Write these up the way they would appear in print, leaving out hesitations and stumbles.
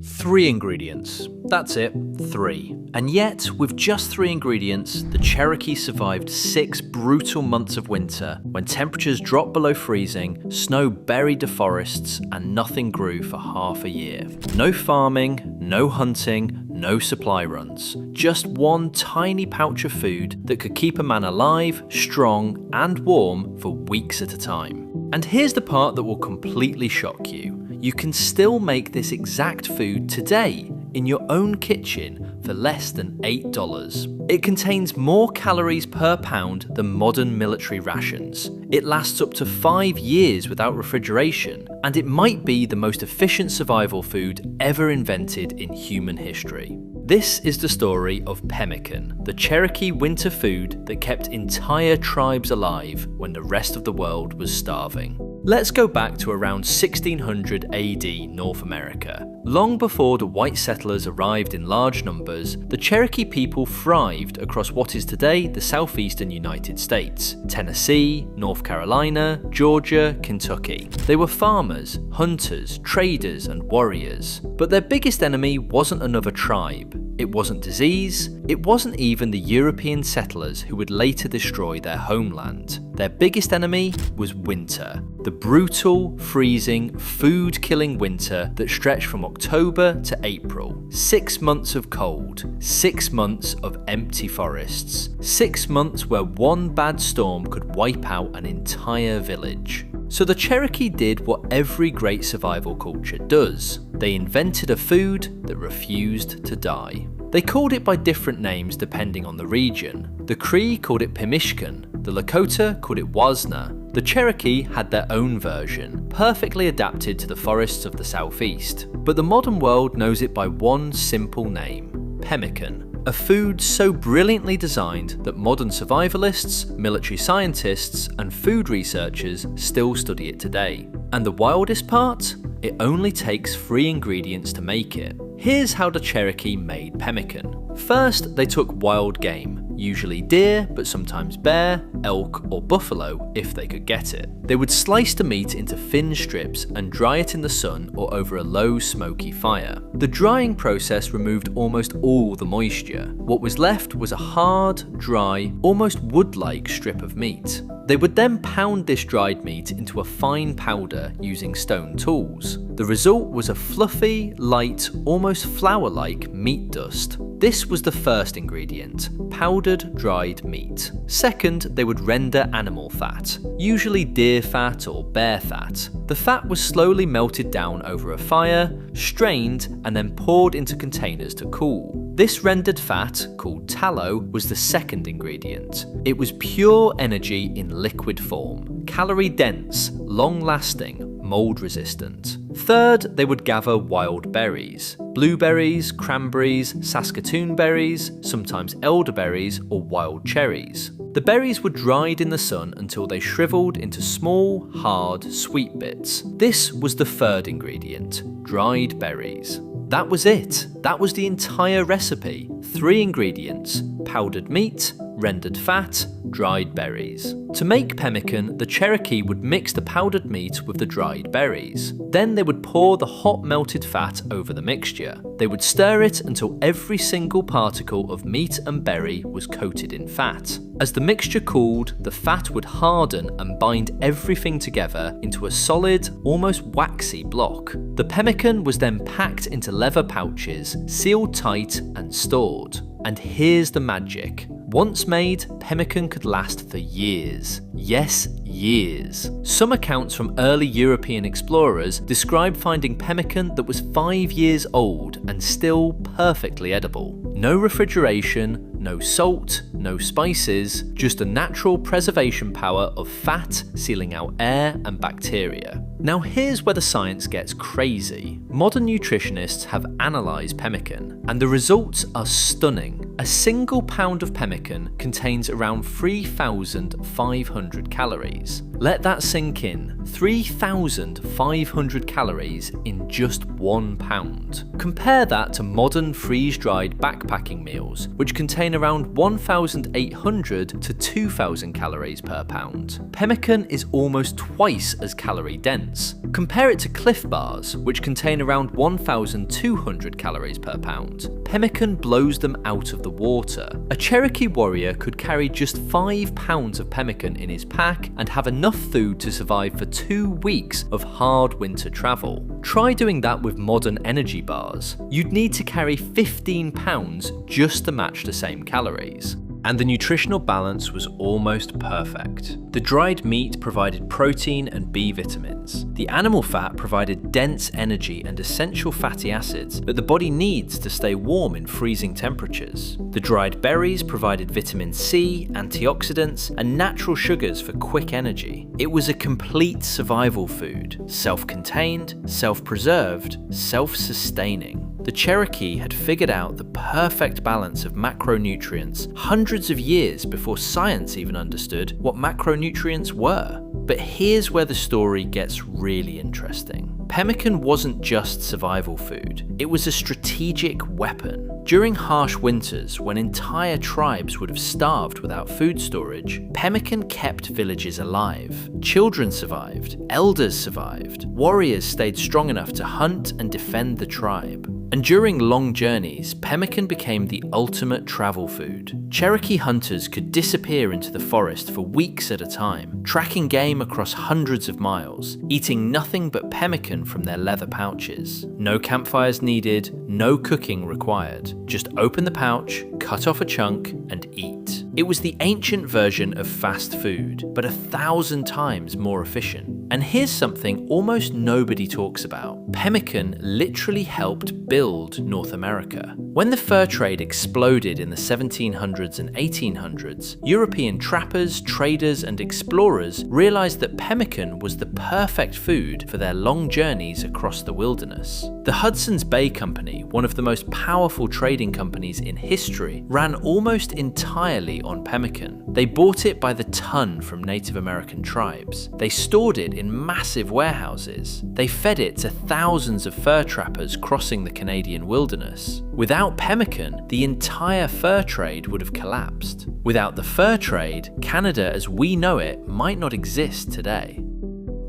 3 ingredients. That's it, 3. And yet, with just 3 ingredients, the Cherokee survived 6 brutal months of winter when temperatures dropped below freezing, snow buried the forests, and nothing grew for half a year. No farming, no hunting, no supply runs. Just one tiny pouch of food that could keep a man alive, strong, and warm for weeks at a time. And here's the part that will completely shock you. You can still make this exact food today in your own kitchen for less than $8. It contains more calories per pound than modern military rations. It lasts up to 5 years without refrigeration, and it might be the most efficient survival food ever invented in human history. This is the story of Pemmican, the Cherokee winter food that kept entire tribes alive when the rest of the world was starving. Let's go back to around 1600 AD North America. Long before the white settlers arrived in large numbers, the Cherokee people thrived across what is today the southeastern United States: Tennessee, North Carolina, Georgia, Kentucky. They were farmers, hunters, traders, and warriors. But their biggest enemy wasn't another tribe. It wasn't disease, it wasn't even the European settlers who would later destroy their homeland. Their biggest enemy was winter. The brutal, freezing, food-killing winter that stretched from October to April. 6 months of cold, 6 months of empty forests, 6 months where one bad storm could wipe out an entire village. So the Cherokee did what every great survival culture does. They invented a food that refused to die. They called it by different names depending on the region. The Cree called it Pemmican, the Lakota called it Wasna. The Cherokee had their own version, perfectly adapted to the forests of the southeast. But the modern world knows it by one simple name: Pemmican. A food so brilliantly designed that modern survivalists, military scientists, and food researchers still study it today. And the wildest part? It only takes 3 ingredients to make it. Here's how the Cherokee made pemmican. First, they took wild game, usually deer, but sometimes bear, elk, or buffalo if they could get it. They would slice the meat into thin strips and dry it in the sun or over a low smoky fire. The drying process removed almost all the moisture. What was left was a hard, dry, almost wood-like strip of meat. They would then pound this dried meat into a fine powder using stone tools. The result was a fluffy, light, almost flour-like meat dust. This was the first ingredient: powdered dried meat. Second, they would render animal fat, usually deer fat or bear fat. The fat was slowly melted down over a fire, strained, and then poured into containers to cool. This rendered fat, called tallow, was the second ingredient. It was pure energy in liquid form, calorie dense, long lasting, mold resistant. Third, they would gather wild berries: blueberries, cranberries, Saskatoon berries, sometimes elderberries, or wild cherries. The berries were dried in the sun until they shriveled into small, hard, sweet bits. This was the third ingredient: dried berries. That was it. That was the entire recipe. 3 ingredients: powdered meat, rendered fat, dried berries. To make pemmican, the Cherokee would mix the powdered meat with the dried berries. Then they would pour the hot melted fat over the mixture. They would stir it until every single particle of meat and berry was coated in fat. As the mixture cooled, the fat would harden and bind everything together into a solid, almost waxy block. The pemmican was then packed into leather pouches, sealed tight and stored. And here's the magic. Once made, pemmican could last for years. Yes, years. Some accounts from early European explorers describe finding pemmican that was 5 years old and still perfectly edible. No refrigeration, no salt, no spices, just a natural preservation power of fat sealing out air and bacteria. Now here's where the science gets crazy. Modern nutritionists have analysed pemmican, and the results are stunning. A single pound of pemmican contains around 3,500 calories. Let that sink in. 3,500 calories in just 1 pound. Compare that to modern freeze-dried backpacking meals, which contain around 1,800 to 2,000 calories per pound. Pemmican is almost twice as calorie dense. dense. Compare it to Cliff Bars, which contain around 1,200 calories per pound. Pemmican blows them out of the water. A Cherokee warrior could carry just 5 pounds of pemmican in his pack and have enough food to survive for 2 weeks of hard winter travel. Try doing that with modern energy bars. You'd need to carry 15 pounds just to match the same calories. And the nutritional balance was almost perfect. The dried meat provided protein and B vitamins. The animal fat provided dense energy and essential fatty acids that the body needs to stay warm in freezing temperatures. The dried berries provided vitamin C, antioxidants, and natural sugars for quick energy. It was a complete survival food, self-contained, self-preserved, self-sustaining. The Cherokee had figured out the perfect balance of macronutrients hundreds of years before science even understood what macronutrients were. But here's where the story gets really interesting. Pemmican wasn't just survival food, it was a strategic weapon. During harsh winters, when entire tribes would have starved without food storage, pemmican kept villages alive. Children survived, elders survived, warriors stayed strong enough to hunt and defend the tribe. And during long journeys, pemmican became the ultimate travel food. Cherokee hunters could disappear into the forest for weeks at a time, tracking game across hundreds of miles, eating nothing but pemmican from their leather pouches. No campfires needed, no cooking required. Just open the pouch, cut off a chunk, and eat. It was the ancient version of fast food, but 1,000 times more efficient. And here's something almost nobody talks about. Pemmican literally helped build North America. When the fur trade exploded in the 1700s and 1800s, European trappers, traders, and explorers realized that pemmican was the perfect food for their long journeys across the wilderness. The Hudson's Bay Company, one of the most powerful trading companies in history, ran almost entirely on pemmican. They bought it by the ton from Native American tribes. They stored it in massive warehouses. They fed it to thousands of fur trappers crossing the Canadian wilderness. Without pemmican, the entire fur trade would have collapsed. Without the fur trade, Canada as we know it might not exist today.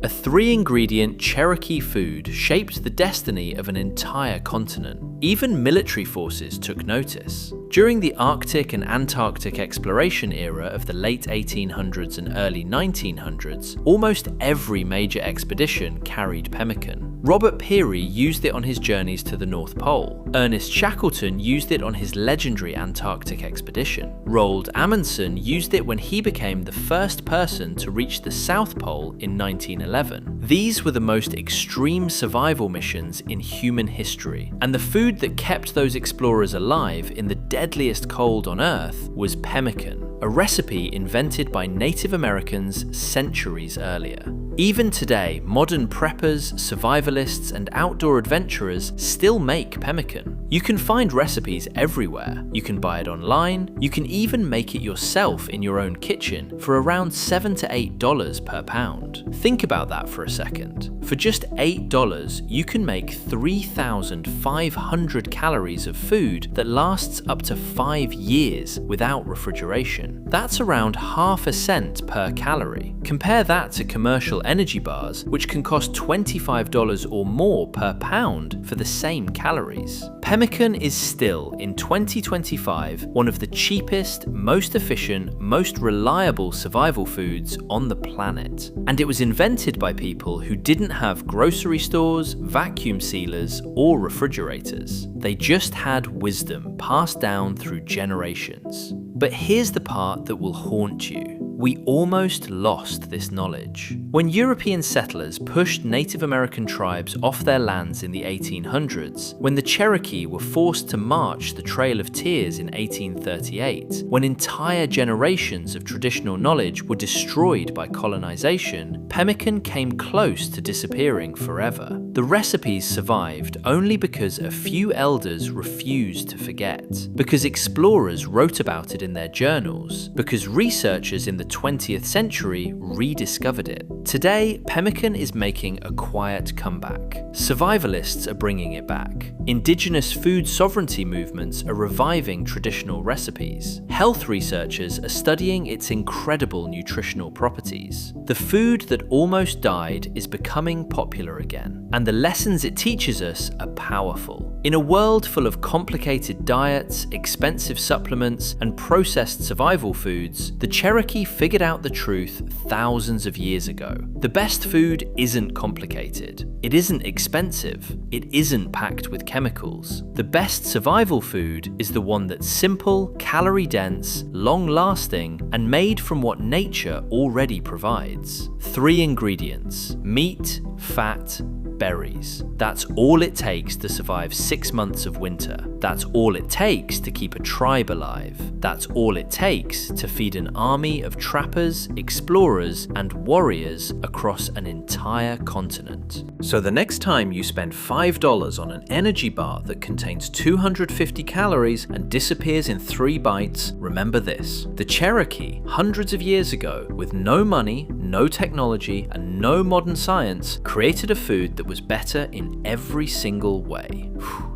A 3-ingredient Cherokee food shaped the destiny of an entire continent. Even military forces took notice. During the Arctic and Antarctic exploration era of the late 1800s and early 1900s, almost every major expedition carried pemmican. Robert Peary used it on his journeys to the North Pole. Ernest Shackleton used it on his legendary Antarctic expedition. Roald Amundsen used it when he became the first person to reach the South Pole in 1911. These were the most extreme survival missions in human history, and the food that kept those explorers alive in the deadliest cold on Earth was pemmican, a recipe invented by Native Americans centuries earlier. Even today, modern preppers, survivalists, and outdoor adventurers still make pemmican. You can find recipes everywhere. You can buy it online. You can even make it yourself in your own kitchen for around $7 to $8 per pound. Think about that for a second. For just $8, you can make 3,500 calories of food that lasts up to 5 years without refrigeration. That's around ½ cent per calorie. Compare that to commercial energy bars, which can cost $25 or more per pound for the same calories. Pemmican is still, in 2025, one of the cheapest, most efficient, most reliable survival foods on the planet. And it was invented by people who didn't have grocery stores, vacuum sealers, or refrigerators. They just had wisdom passed down through generations. But here's the part that will haunt you. We almost lost this knowledge. When European settlers pushed Native American tribes off their lands in the 1800s, when the Cherokee were forced to march the Trail of Tears in 1838, when entire generations of traditional knowledge were destroyed by colonization, pemmican came close to disappearing forever. The recipes survived only because a few elders refused to forget, because explorers wrote about it in their journals, because researchers in the 20th century rediscovered it. Today, pemmican is making a quiet comeback. Survivalists are bringing it back. Indigenous food sovereignty movements are reviving traditional recipes. Health researchers are studying its incredible nutritional properties. The food that almost died is becoming popular again, and the lessons it teaches us are powerful. In a world full of complicated diets, expensive supplements, and processed survival foods, the Cherokee figured out the truth thousands of years ago. The best food isn't complicated. It isn't expensive. It isn't packed with chemicals. The best survival food is the one that's simple, calorie-dense, long-lasting, and made from what nature already provides. 3 ingredients: meat, fat, berries. That's all it takes to survive 6 months of winter. That's all it takes to keep a tribe alive. That's all it takes to feed an army of trappers, explorers, and warriors across an entire continent. So the next time you spend $5 on an energy bar that contains 250 calories and disappears in 3 bites, remember this. The Cherokee, hundreds of years ago, with no money, no technology, and no modern science, created a food that was better in every single way.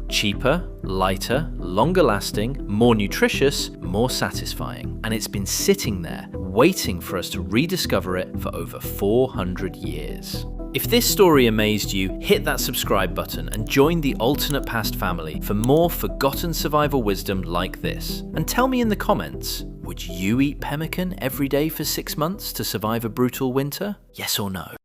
Cheaper, lighter, longer lasting, more nutritious, more satisfying. And it's been sitting there, waiting for us to rediscover it for over 400 years. If this story amazed you, hit that subscribe button and join the Alternate Past family for more forgotten survival wisdom like this. And tell me in the comments, would you eat pemmican every day for 6 months to survive a brutal winter? Yes or no?